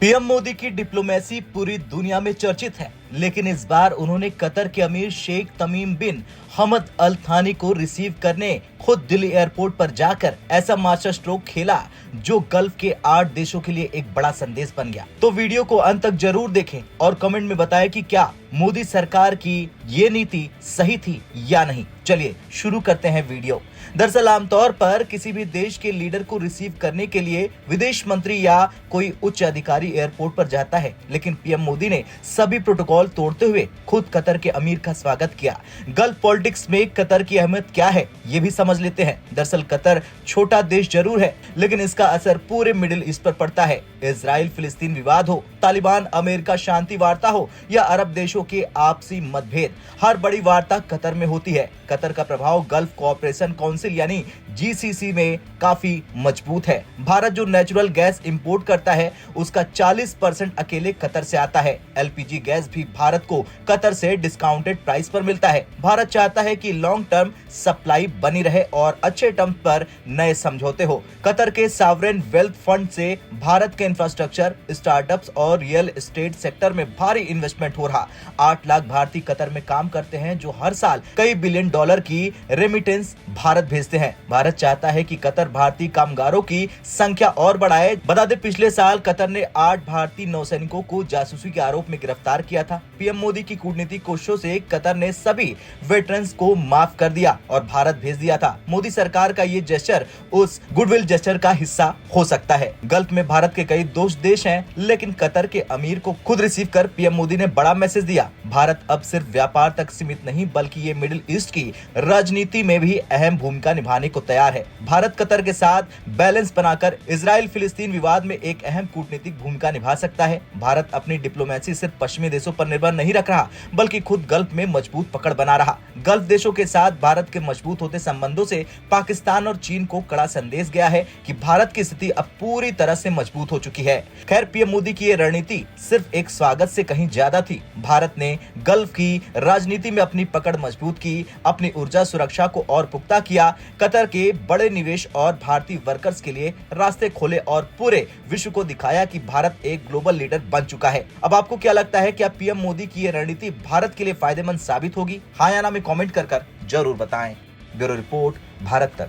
PM Modi की diplomacy पूरी दुनिया में चर्चित है, लेकिन इस बार उन्होंने कतर के अमीर शेख तमीम बिन हमद अल थानी को रिसीव करने खुद दिल्ली एयरपोर्ट पर जाकर ऐसा मास्टर स्ट्रोक खेला जो गल्फ के 8 देशों के लिए एक बड़ा संदेश बन गया। तो वीडियो को अंत तक जरूर देखें और कमेंट में बताएं कि क्या मोदी सरकार की ये नीति सही थी या नहीं। चलिए शुरू करते हैं वीडियो। दरअसल आमतौर पर किसी भी देश के लीडर को रिसीव करने के लिए विदेश मंत्री या कोई उच्च अधिकारी एयरपोर्ट पर जाता है, लेकिन पीएम मोदी ने सभी प्रोटोकॉल तोड़ते हुए खुद कतर के अमीर का स्वागत किया। गल्फ पॉलिटिक्स में कतर की अहमियत क्या है ये भी समझ लेते हैं। दरअसल कतर छोटा देश जरूर है, लेकिन इसका असर पूरे मिडिल ईस्ट पर पड़ता है। इजराइल फिलिस्तीन विवाद हो, तालिबान अमेरिका शांति वार्ता हो या अरब देशों के आपसी मतभेद, हर बड़ी वार्ता कतर में होती है। कतर का प्रभाव गल्फ कोऑपरेशन काउंसिल यानी जीसीसी में काफी मजबूत है। भारत जो नेचुरल गैस इंपोर्ट करता है उसका 40% अकेले कतर से आता है। एलपीजी गैस भी भारत को कतर से डिस्काउंटेड प्राइस पर मिलता है। भारत चाहता है कि लॉन्ग टर्म सप्लाई बनी रहे और अच्छे टर्म्स पर नए समझौते हो। कतर के सॉवरेन वेल्थ फंड से भारत के इंफ्रास्ट्रक्चर, स्टार्टअप्स और रियल एस्टेट सेक्टर में भारी इन्वेस्टमेंट हो रहा। 8 लाख भारतीय कतर में काम करते हैं जो हर साल कई बिलियन डॉलर की रेमिटेंस भारत भेजते हैं। भारत चाहता है कि कतर भारतीय कामगारों की संख्या और बढ़ाए। बता दें पिछले साल कतर ने 8 भारतीय नौसैनिकों को जासूसी के आरोप में गिरफ्तार किया था। पीएम मोदी की कूटनीतिक कोशिशों से कतर ने सभी वेटरन्स को माफ कर दिया और भारत भेज दिया था। मोदी सरकार का ये जेस्चर उस गुडविल जेस्चर का हिस्सा हो सकता है। गल्फ में भारत के कई दोस्त देश हैं, लेकिन कतर के अमीर को खुद रिसीव कर पीएम मोदी ने बड़ा मैसेज दिया। भारत अब सिर्फ व्यापार तक सीमित नहीं बल्कि ये मिडिल ईस्ट की राजनीति में भी अहम भूमिका निभाने को तैयार है। भारत कतर के साथ बैलेंस बनाकर इजराइल फिलिस्तीन विवाद में एक अहम कूटनीतिक भूमिका निभा सकता है। भारत अपनी डिप्लोमेसी सिर्फ पश्चिमी देशों पर निर्भर नहीं रख रहा बल्कि खुद गल्फ में मजबूत पकड़ बना रहा। गल्फ देशों के साथ भारत के मजबूत होते संबंधों से पाकिस्तान और चीन को कड़ा संदेश गया है कि भारत की स्थिति अब पूरी तरह से मजबूत हो चुकी है। खैर पीएम मोदी की ये रणनीति सिर्फ एक स्वागत से कहीं ज्यादा थी। भारत ने गल्फ की राजनीति में अपनी पकड़ मजबूत की, अपनी ऊर्जा सुरक्षा को और पुख्ता किया, कतर के बड़े निवेश और भारतीय वर्कर्स के लिए रास्ते खोले और पूरे विश्व को दिखाया कि भारत एक ग्लोबल लीडर बन चुका है। अब आपको क्या लगता है, क्या पीएम मोदी की ये रणनीति भारत के लिए फायदेमंद साबित होगी? हाँ या ना में कमेंट कर जरूर बताएं। ब्यूरो रिपोर्ट, भारत तक।